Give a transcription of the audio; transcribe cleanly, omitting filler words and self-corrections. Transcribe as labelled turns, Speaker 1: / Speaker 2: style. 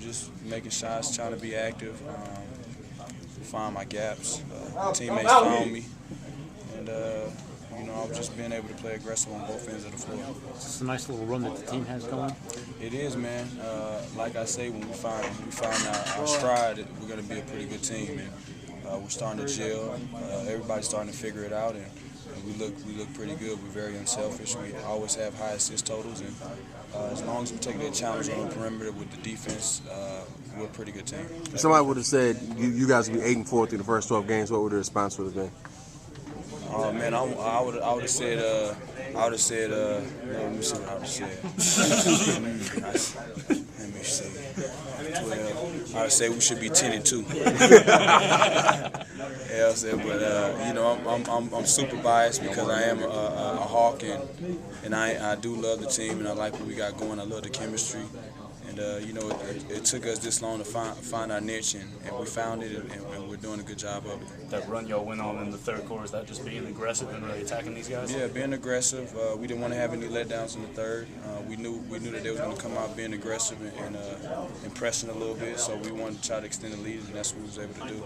Speaker 1: Just making shots, trying to be active, find my gaps. Teammates found me, and I've just been able to play aggressive on both ends of the floor.
Speaker 2: It's a nice little run that the team has going.
Speaker 1: It is, man. Like I say, when we find our stride, we're going to be a pretty good team, and we're starting to gel. Everybody's starting to figure it out, and we look pretty good. We're very unselfish. We always have high assist totals, and as long as we take that challenge on the perimeter with the defense, we're a pretty good team.
Speaker 3: If somebody would have said you guys would be 8-4 through the first 12 games, what would the response would have been?
Speaker 1: Oh man, I would have said let me see what I would have said. Let me see. 12. I would say we should be 10-2. Yeah, but I'm super biased because I am a Hawk, and I do love the team, and I like what we got going. I love the chemistry. And it took us this long to find our niche, and we found it, and we're doing a good job of it.
Speaker 4: That run y'all went on in the third quarter, is that just being aggressive and really attacking these guys?
Speaker 1: Yeah, being aggressive. We didn't want to have any letdowns in the third. We knew that they was going to come out being aggressive and pressing a little bit, so we wanted to try to extend the lead, and that's what we was able to do.